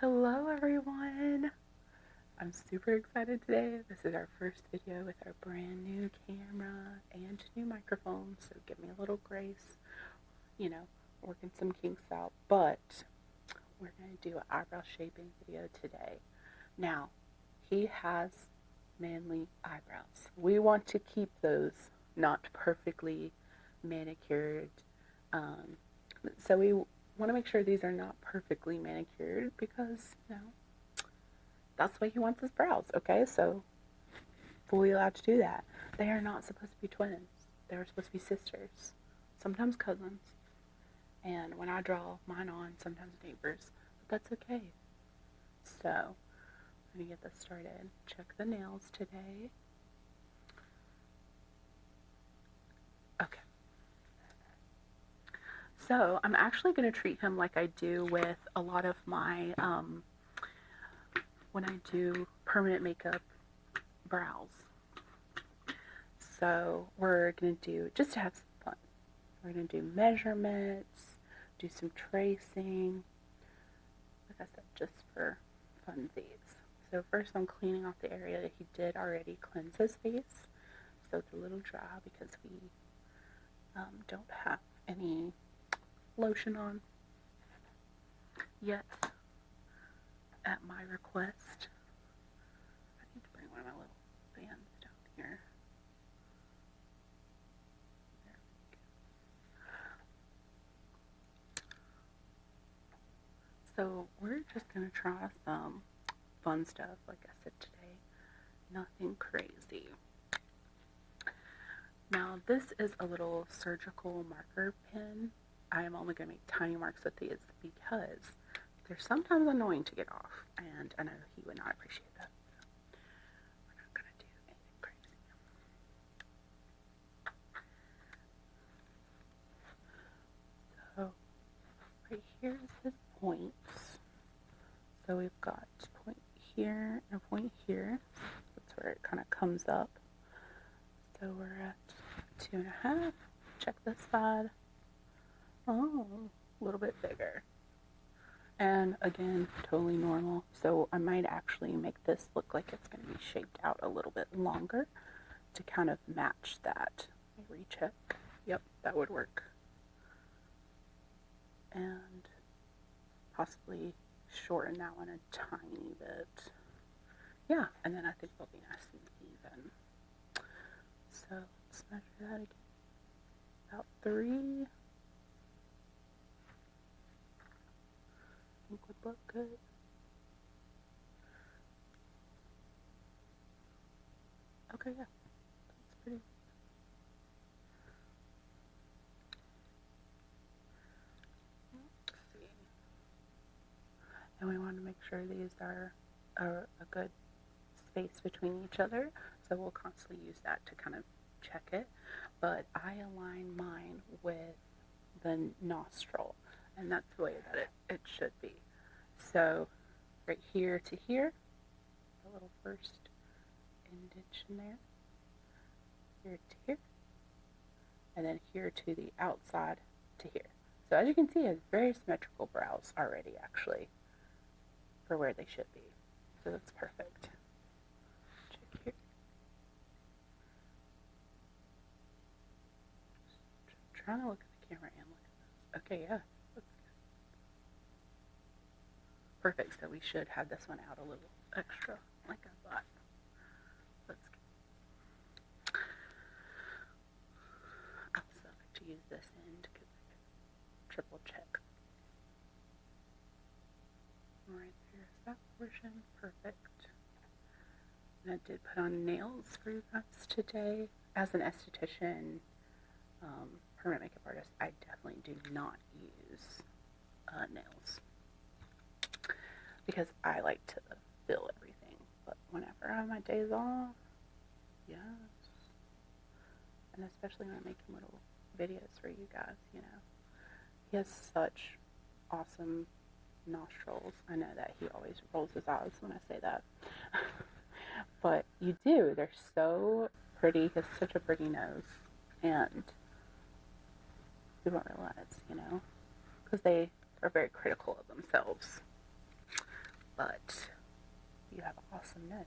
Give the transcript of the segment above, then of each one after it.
Hello everyone! I'm super excited today. This is our first video with our brand new camera and new microphone, so give me a little grace, working some kinks out, but we're going to do an eyebrow shaping video today. Now, he has manly eyebrows. We want to keep those not perfectly manicured, so we want to make sure these are not perfectly manicured because, that's why he wants his brows, okay? So, fully allowed to do that. They are not supposed to be twins. They were supposed to be sisters, sometimes cousins, and when I draw mine on, sometimes neighbors, but that's okay. So, I'm going to get this started. Check the nails today. Okay. So, I'm actually going to treat him like I do with a lot of my, when I do permanent makeup brows. So we're going to do, just to have some fun, we're going to do measurements, do some tracing, like I said, just for funsies. So first I'm cleaning off the area that he did already cleanse his face. So it's a little dry because we don't have any lotion on yet at my request. I need to bring one of my little fans down here. There we go. So we're just going to try some fun stuff, like I said today. Nothing crazy. Now this is a little surgical marker pen. I am only going to make tiny marks with these because they're sometimes annoying to get off, and I know he would not appreciate that. So we're not going to do anything crazy. So right here is his points. So we've got a point here and a point here. That's where it kind of comes up. So we're at 2.5. Check this side. Oh, a little bit bigger. And again, totally normal. So I might actually make this look like it's going to be shaped out a little bit longer to kind of match that. Let me recheck. Yep, that would work. And possibly shorten that one a tiny bit. Yeah, and then I think they'll be nice and even. So let's measure that again. About 3. I think would look good. Okay, yeah, that's pretty. Let's see. And we want to make sure these are a good space between each other, so we'll constantly use that to kind of check it. But I align mine with the nostril, and that's the way that it should be. So right here to here, the little first indentation there, here to here, and then here to the outside to here. So as you can see, it has very symmetrical brows already, actually, for where they should be. So that's perfect. Check here. Just trying to look at the camera and look at this. Okay, yeah. Perfect, so we should have this one out a little extra, like I thought. Let's go. I also like to use this end because I can triple check. Right there's that portion, perfect. And I did put on nails for you guys today. As an esthetician, permanent makeup artist, I definitely do not use nails, because I like to feel everything. But whenever I have my days off, yes. And especially when I'm making little videos for you guys, He has such awesome nostrils. I know that he always rolls his eyes when I say that. But you do. They're so pretty. He has such a pretty nose. And you don't realize, because they are very critical of themselves. but you have an awesome nose.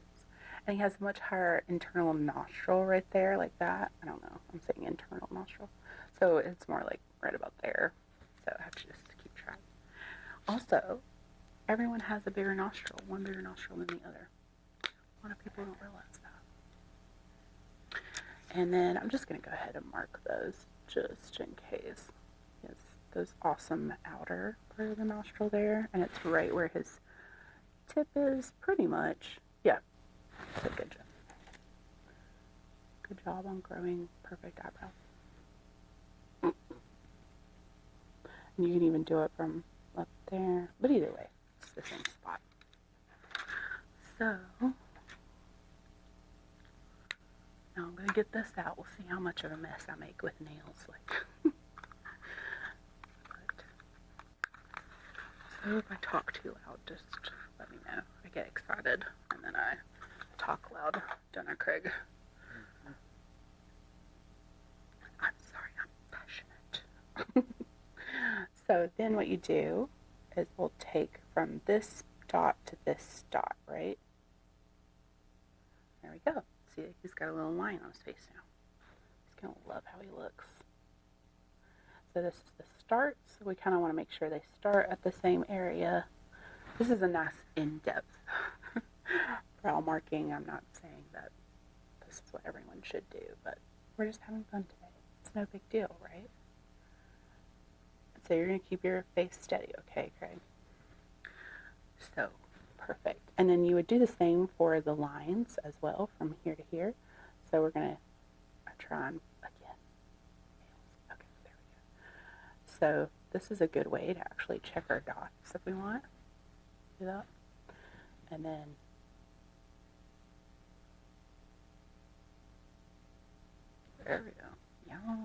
And he has a much higher internal nostril right there, like that. I don't know. I'm saying internal nostril. So it's more like right about there. So I have to just keep track. Also, everyone has a bigger nostril, one bigger nostril than the other. A lot of people don't realize that. And then I'm just going to go ahead and mark those just in case. He has those awesome outer part of the nostril there, and it's right where his tip is, pretty much. Yeah, so good job. Good job on growing perfect eyebrows. And you can even do it from up there, but either way, it's the same spot. So, now I'm going to get this out. We'll see how much of a mess I make with nails. So if I talk too loud, just let me know. I get excited, and then I talk loud, don't I, Craig? I'm sorry, I'm passionate. So then what you do is we'll take from this dot to this dot, right? There we go. See, he's got a little line on his face now. He's going to love how he looks. So this is the start, so we kind of want to make sure they start at the same area. This is a nice in-depth brow marking. I'm not saying that this is what everyone should do, but we're just having fun today. It's no big deal, right? So you're going to keep your face steady, okay, Craig? So, perfect. And then you would do the same for the lines as well, from here to here. So we're going to try on again. Okay, there we go. So this is a good way to actually check our dots if we want. Do that. And then there we go. Yeah.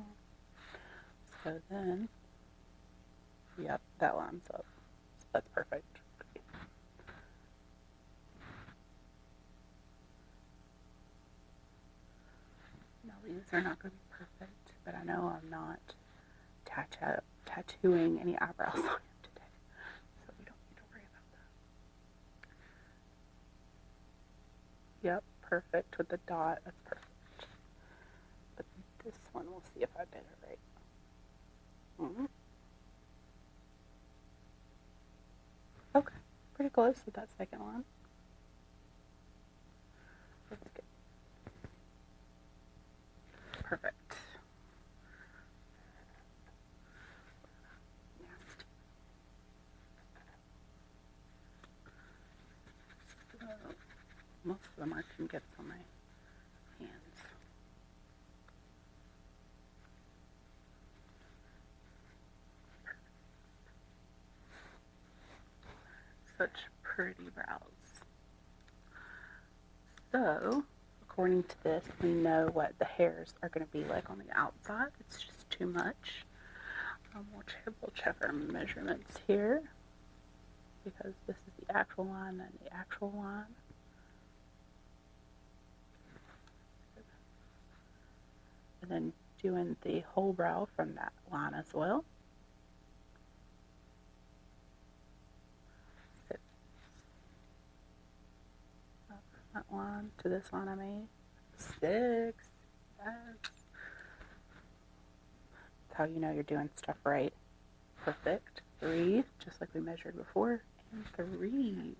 So then, yep, that lines up. So that's perfect. Now these are not going to be perfect, but I know I'm not tattooing any eyebrows on him today, so we don't need to worry about that. Yep, perfect with the dot. That's perfect. But this one, we'll see if I did it right. Okay, pretty close with that second one. That's good. Perfect. Nasty. So, most of the marking gets on my hands. Such pretty brows. So, according to this, we know what the hairs are going to be like on the outside. It's just too much. We'll check our measurements here, because this is the actual line and the actual line. And then doing the whole brow from that line as well. That line to this line I made. 6. That's how you know you're doing stuff right. Perfect. 3, just like we measured before. And 3.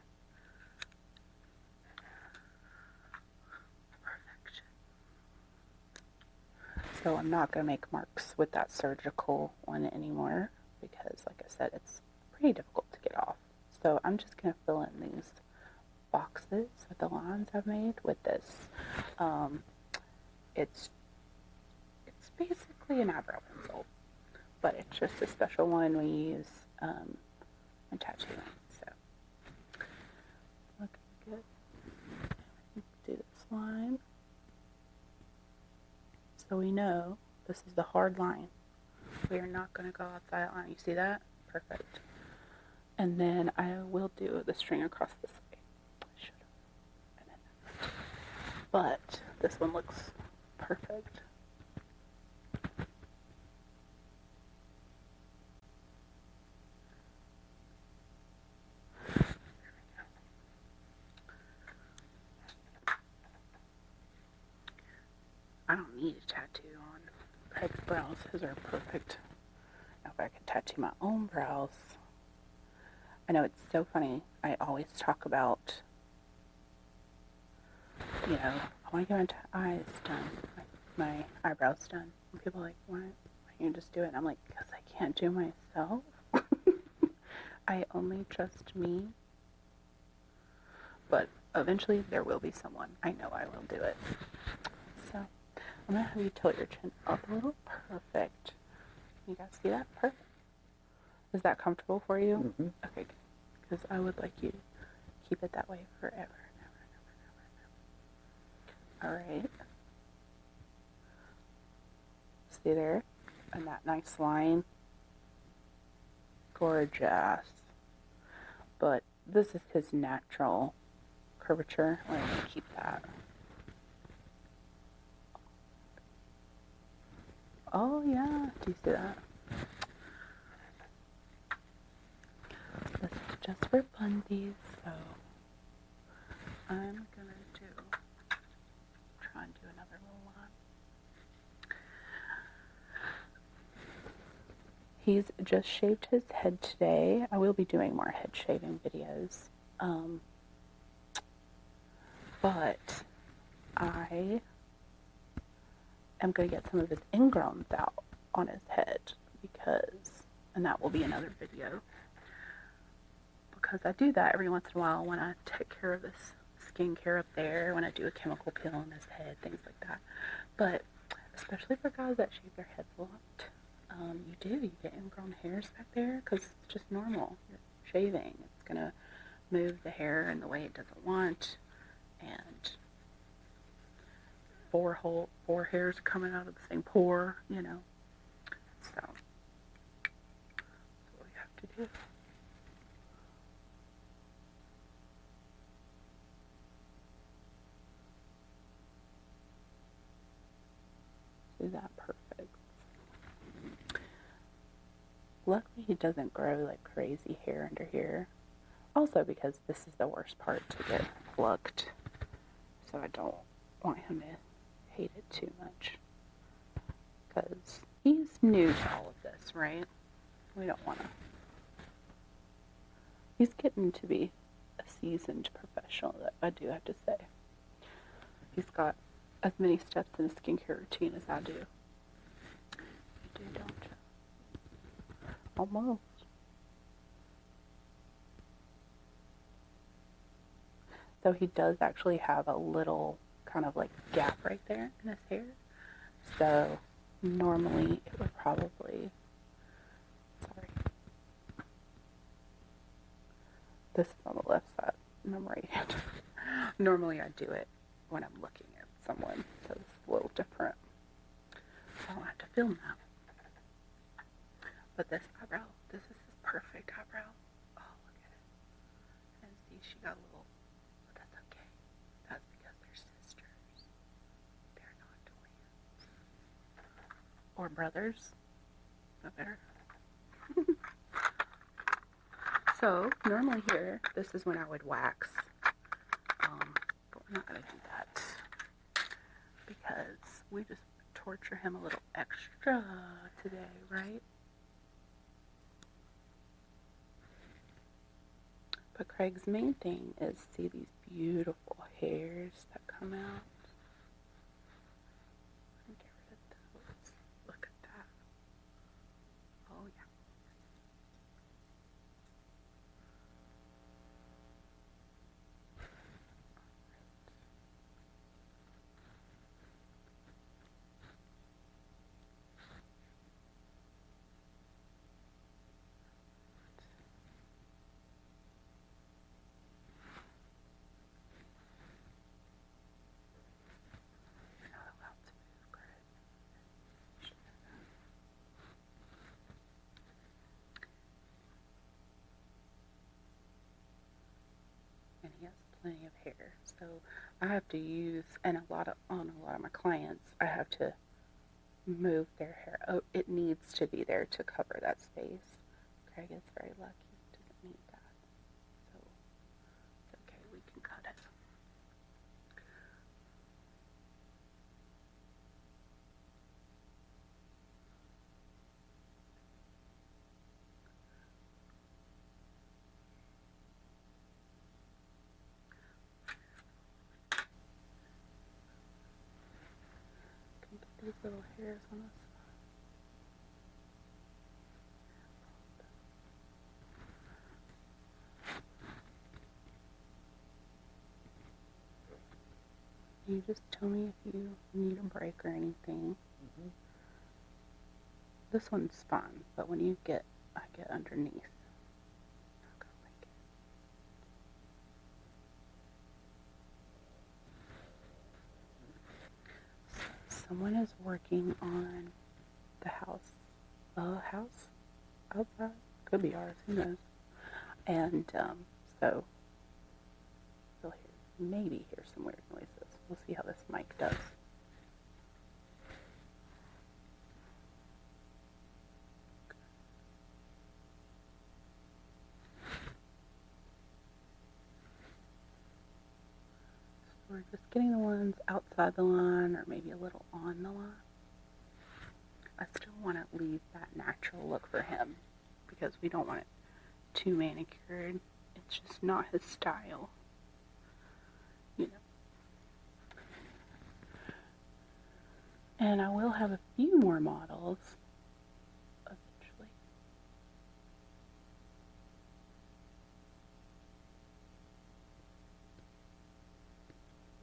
Perfection. So I'm not going to make marks with that surgical one anymore, because like I said, it's pretty difficult to get off. So I'm just going to fill in these boxes with the lines I've made with this. It's basically an eyebrow pencil, but it's just a special one we use in tattooing. So looking good. Do this line, so we know this is the hard line. We are not going to go off that line. You see that? Perfect. And then I will do the string across this way. But this one looks perfect. need a tattoo on Craig's brows. His are perfect. Now if I could tattoo my own brows. I know it's so funny. I always talk about, you know, I want to get my eyes done, my eyebrows done. And people are like, why don't you just do it? And I'm like, because I can't do myself. I only trust me. But eventually there will be someone. I know I will do it. So I'm going to have you tilt your chin up a little. Perfect. You guys see that? Perfect. Is that comfortable for you? Mm-hmm. Okay, good. Because I would like you to keep it that way forever. Alright. See there? And that nice line. Gorgeous. But this is his natural curvature. We're going to keep that. Oh yeah, do you see that? This is just for funsies, so I'm gonna try and do another little line. He's just shaved his head today. I will be doing more head shaving videos. But I am going to get some of his ingrowns out on his head because, and that will be another video, because I do that every once in a while when I take care of his skincare up there, when I do a chemical peel on his head, things like that. But especially for guys that shave their heads a lot, you get ingrown hairs back there because it's just normal. You're shaving. It's going to move the hair in the way it doesn't want, and four hairs coming out of the same pore, you know. So that's what we have to do. Do that perfect. Luckily he doesn't grow like crazy hair under here. Also because this is the worst part to get plucked. So I don't want him to hate it too much. Because he's new to all of this, right? We don't want to. He's getting to be a seasoned professional, that I do have to say. He's got as many steps in his skincare routine as I do. You do, don't you? Almost. So he does actually have a little kind of like gap right there in his hair. So normally it would probably, sorry, this is on the left side and I'm right handed. Normally I do it when I'm looking at someone, so it's a little different. So I don't have to film that. But this eyebrow, this is his perfect eyebrow. Oh, look at it. And see, she got a little, but that's okay. That's because they're sisters. They're not twins. Or brothers. No better. So, normally here, this is when I would wax. But we're not going to do that. Because we just torture him a little extra today, right? But Craig's main thing is see these beautiful hairs that come out. Get rid of those. Look at that. Oh yeah. And he has plenty of hair, so I have to use, and on a lot of my clients, I have to move their hair. Oh, it needs to be there to cover that space. Craig is very lucky; he doesn't need that, so it's okay. We can cut it. little hairs on this. You just tell me if you need a break or anything. Mm-hmm. This one's fine, but when I get underneath, I'm not gonna like it. So someone is working on the house, house outside. Could be ours, who knows? And so you'll maybe hear some weird noises. We'll see how this mic does. So we're just getting the ones outside the line or maybe a little on the line. I still want to leave that natural look for him because we don't want it too manicured. It's just not his style. You know. And I will have a few more models eventually.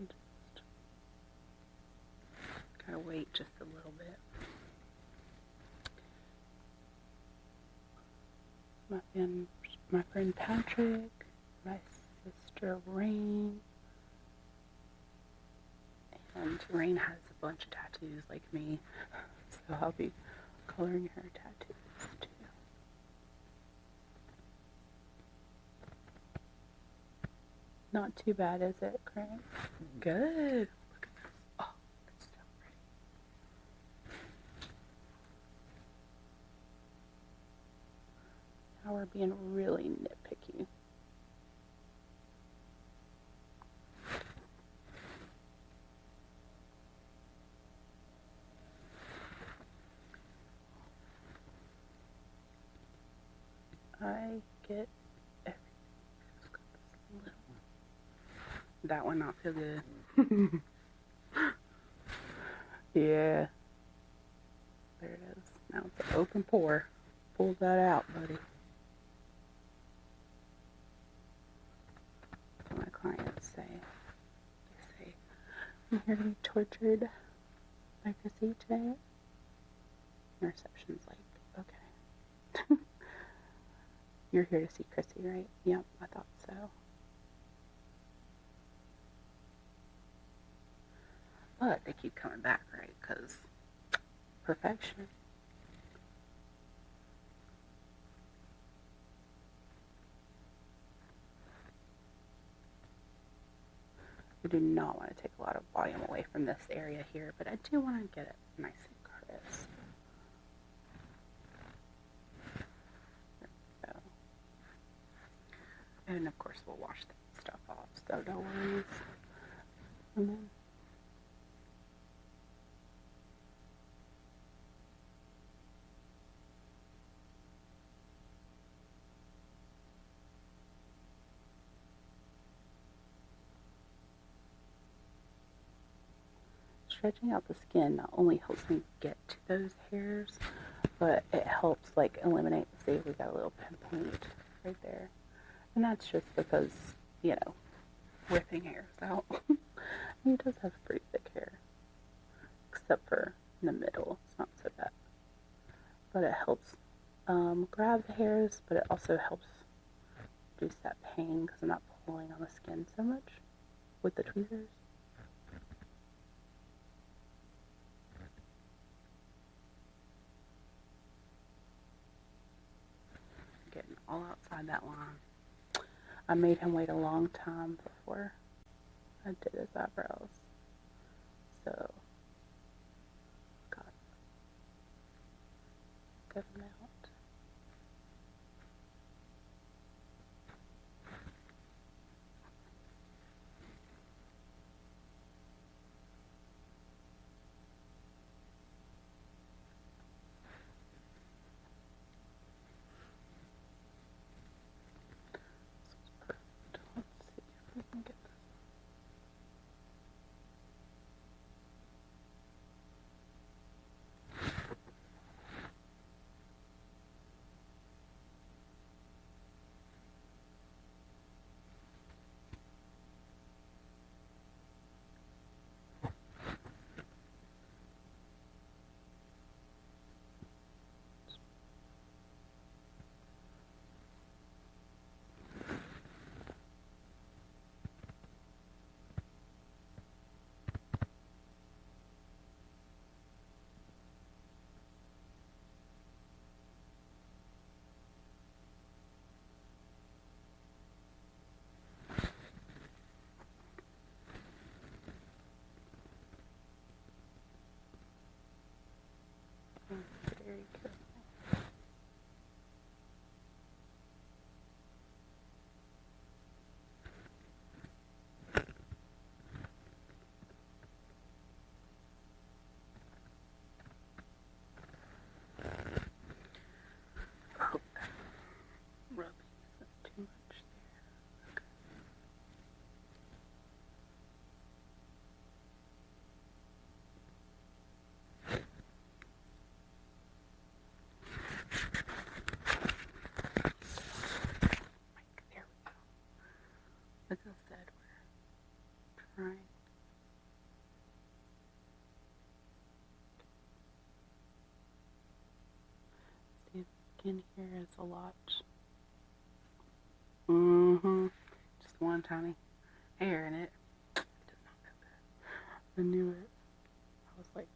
Just gotta wait just a little bit. My friend Patrick, my sister Rain, and Rain has a bunch of tattoos like me, so I'll be coloring her tattoos too. Not too bad, is it, Craig? Good. Look at this. Oh, it's so pretty. Now we're being really nitpicky. I get everything. Just got this little one. That one not feel good. Yeah. There it is. Now it's an open pore. Pull that out, buddy. That's what my clients say. They say, I'm here to be tortured by Krissy today. And reception's like, okay. You're here to see Krissy, right? Yep, I thought so. But they keep coming back, right? Because perfection. We do not want to take a lot of volume away from this area here, but I do want to get it nice and crisp. There we go. And of course we'll wash that stuff off, so no worries. And then stretching out the skin not only helps me get to those hairs, but it helps like eliminate, see, we got a little pinpoint right there. And that's just because, you know, ripping hairs out. He does have pretty thick hair, except for in the middle. It's not so bad. But it helps grab the hairs, but it also helps reduce that pain because I'm not pulling on the skin so much with the tweezers. Getting all outside that line. I made him wait a long time before I did his eyebrows. So, got a good amount. Let's see if we can get this. trying. See, the skin here is a lot. Just one tiny hair in it. It does not cut that. I knew it. I was like,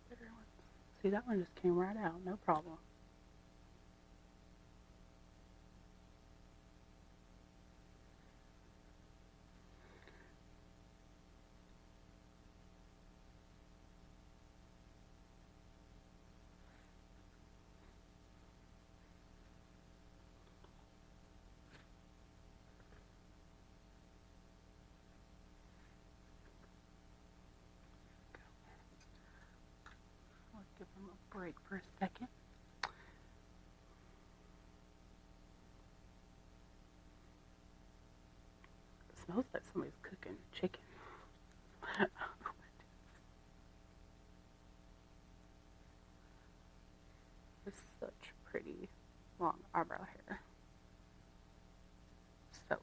better ones. See, that one just came right out, no problem. Let's give them a break for a second. It smells like somebody's cooking chicken. It's such pretty long eyebrow hair. So lucky.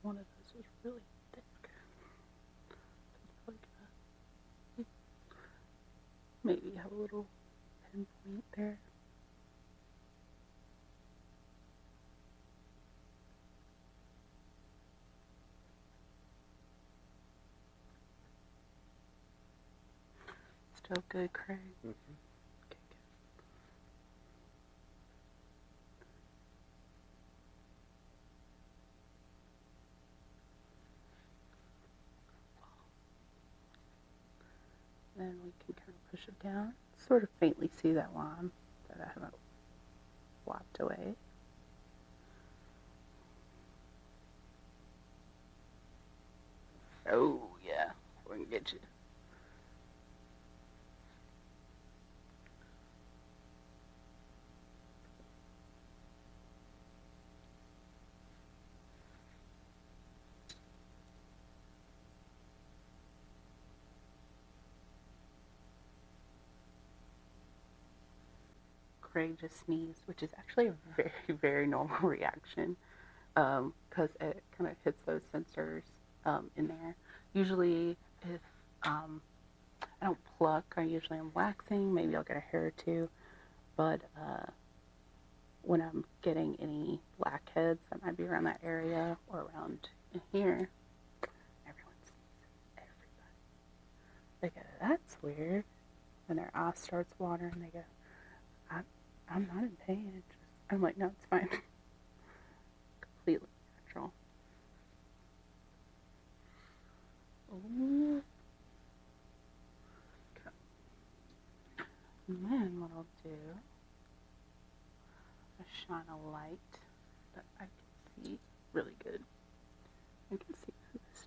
One of those was really thick. So like maybe have a little pinpoint there. Still good, Craig? Okay, good. Then we can kind of push it down. Sort of faintly see that line that I haven't wiped away. Oh, yeah. We can get you. Craig just sneezed, which is actually a very, very normal reaction because it kind of hits those sensors in there. Usually, if I don't pluck, I usually am waxing. Maybe I'll get a hair or two, but when I'm getting any blackheads that might be around that area or around in here, everyone sneezes. Everybody. They go, "That's weird." When their eye starts watering, they go, I'm not in pain. I'm like, no, it's fine. Completely natural. Ooh. Okay. And then what I'll do, I'll shine a light that I can see really good. I can see through this.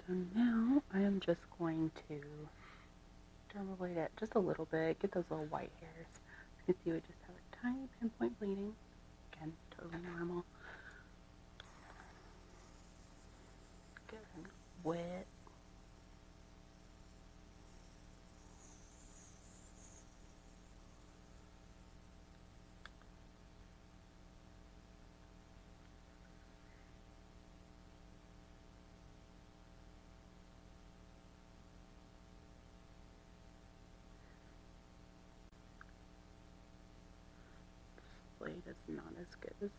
So now I am just going to dermablade it just a little bit, get those little white hairs. As you can see, we just have a tiny pinpoint bleeding. Again, totally normal. Get it wet. Blade is not as good as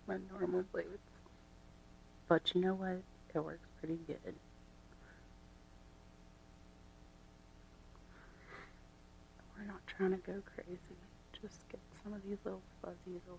my normal blades, but you know what? It works pretty good. We're not trying to go crazy, just get some of these little fuzzies away.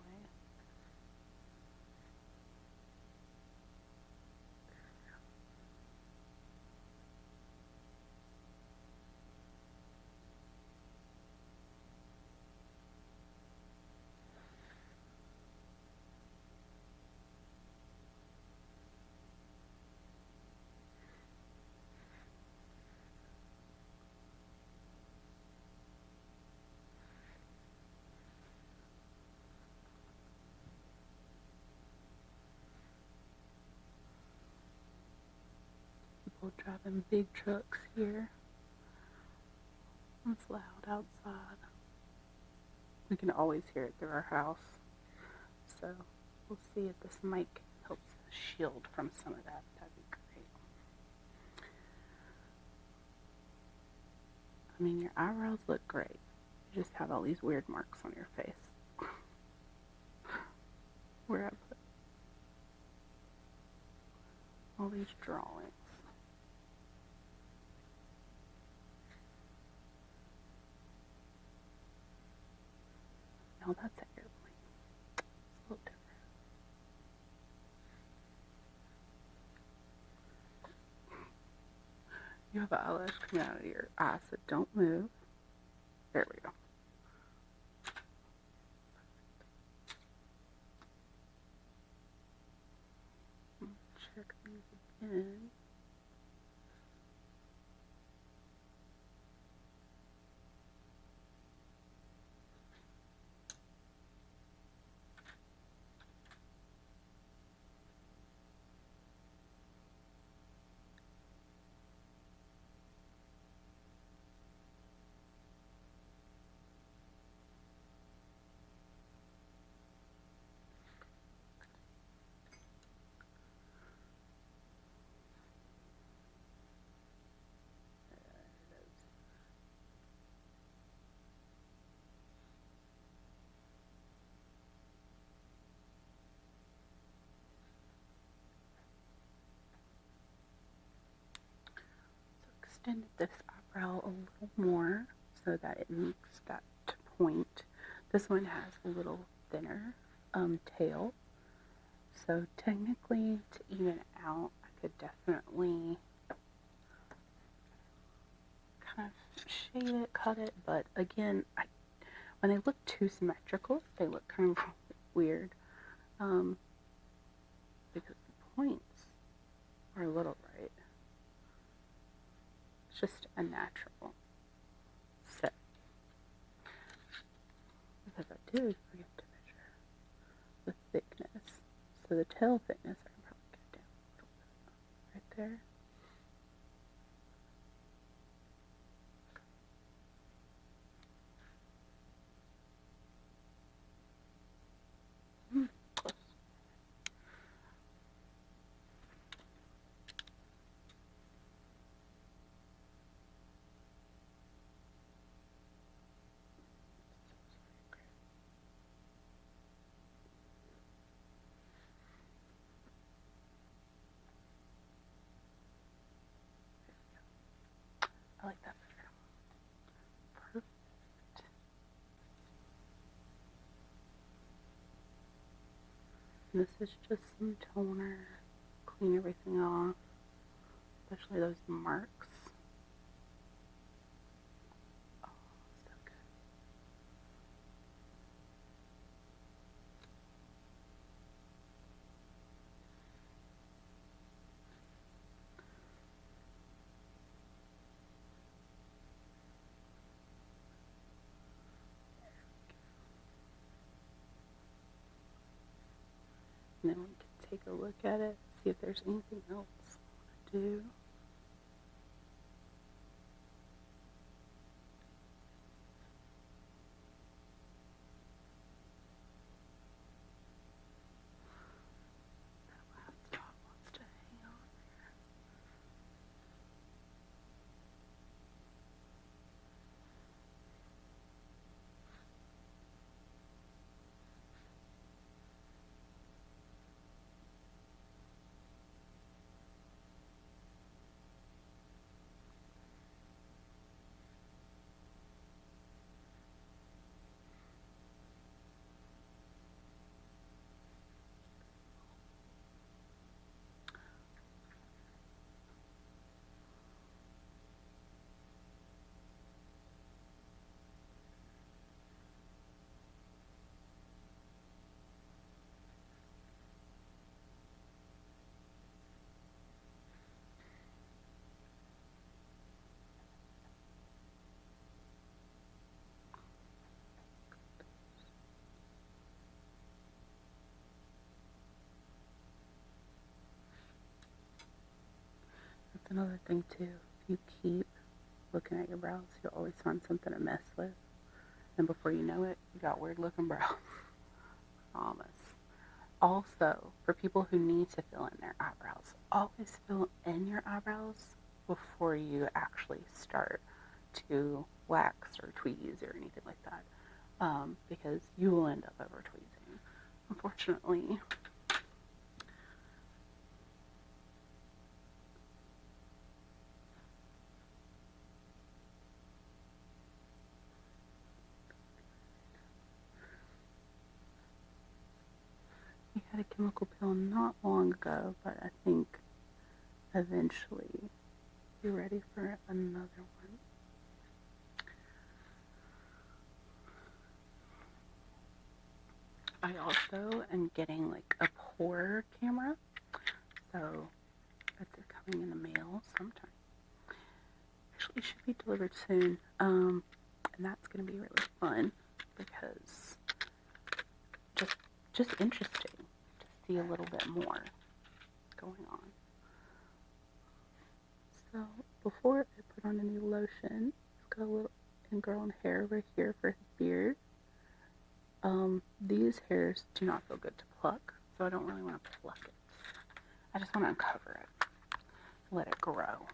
People driving big trucks here. It's loud outside. We can always hear it through our house. So we'll see if this mic helps shield from some of that. That'd be great. I mean, your eyebrows look great. You just have all these weird marks on your face. Where I put all these drawings. No, that's an airplane. It's a little different. You have an eyelash coming out of your eye, so don't move. There we go. Check these again. Extended this eyebrow a little more so that it makes that point. This one has a little thinner tail, so technically to even it out, I could definitely kind of shade it, cut it, but again, when they look too symmetrical, they look kind of weird because the points are a little right. It's just a natural set. Because I did forget to measure the thickness. So the tail thickness I can probably get down a little bit right there. Close. I like that better. Perfect. And this is just some toner. Clean everything off, especially those marks. Oh, so good. and then we can take a look at it, see if there's anything else I want to do. That last dot wants to hang on there. That's another thing too. If you keep looking at your brows, you'll always find something to mess with. And before you know it, you got weird looking brows. Promise. Also, for people who need to fill in their eyebrows, always fill in your eyebrows before you actually start to wax or tweeze or anything like that. Because you will end up over tweezing. Unfortunately, we had a chemical peel not long ago, but I think eventually you're ready for another one. I also am getting like a pour camera, so that's coming in the mail sometime. Actually, it should be delivered soon, and that's going to be really fun because just interesting to see a little bit more going on. So before I put on any lotion, he's got a little ingrown hair right here for his beard. These hairs do not feel good to pluck, so I don't really want to pluck it. I just want to uncover it, let it grow.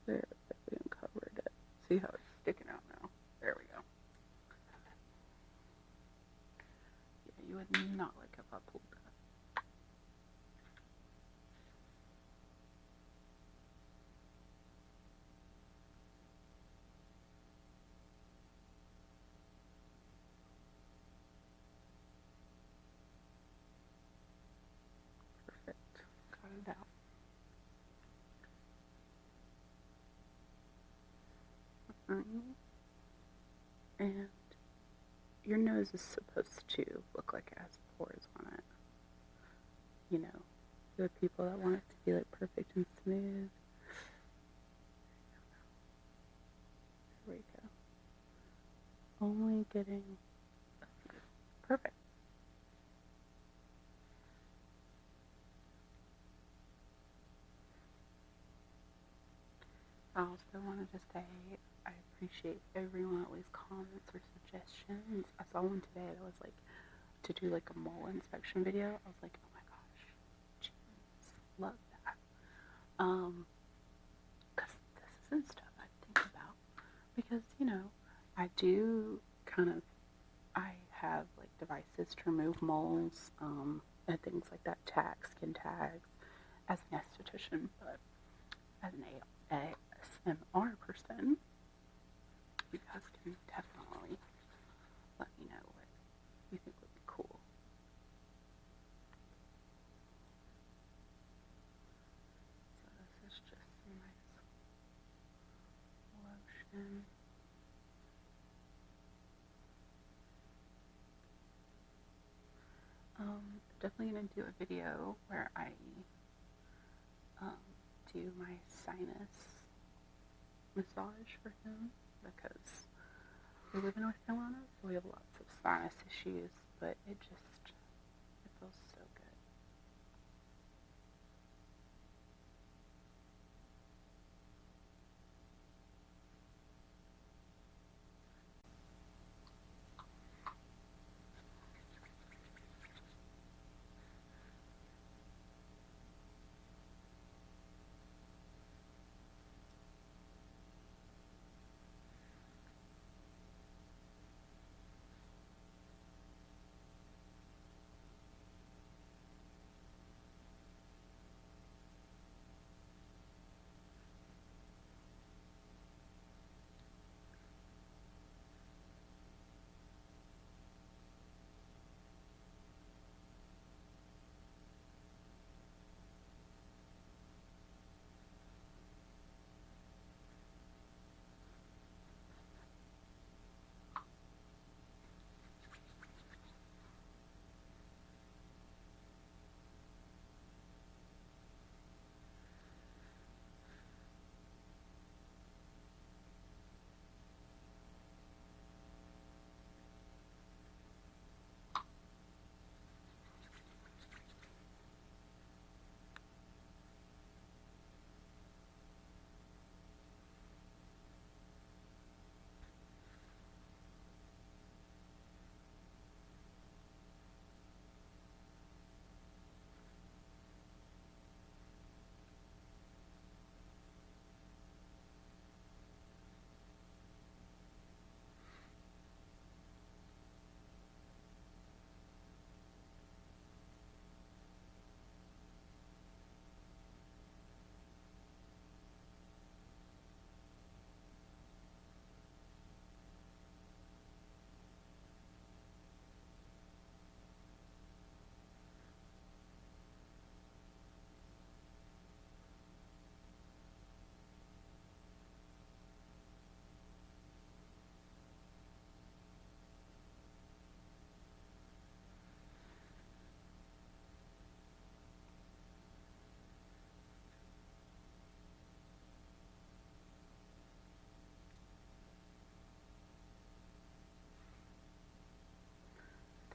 There, we uncovered it. See how it's sticking out now? There we go. Yeah, you would not like if I pulled that. Perfect. Got it out. And your nose is supposed to look like it has pores on it. You know, the people that want it to be like perfect and smooth. There we go. Only getting perfect. I also wanted to say I appreciate everyone that leaves comments or suggestions. I saw one today that was like to do like a mole inspection video. I was like, oh my gosh, jeez, love that. Because this isn't stuff I think about. Because, you know, I do I have like devices to remove moles and things like that, skin tags, as an esthetician, but as an ASMR person, you guys can definitely let me know what you think would be cool. So this is just some nice lotion. Definitely going to do a video where I do my sinus massage for him because we're living in North Carolina, so we have lots of sinus issues, but it feels so good.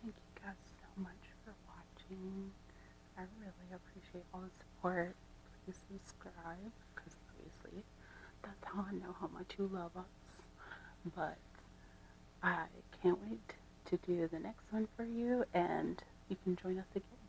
Thank you guys so much for watching. I really appreciate all the support. Please subscribe, because obviously that's how I know how much you love us. But I can't wait to do the next one for you, and you can join us again.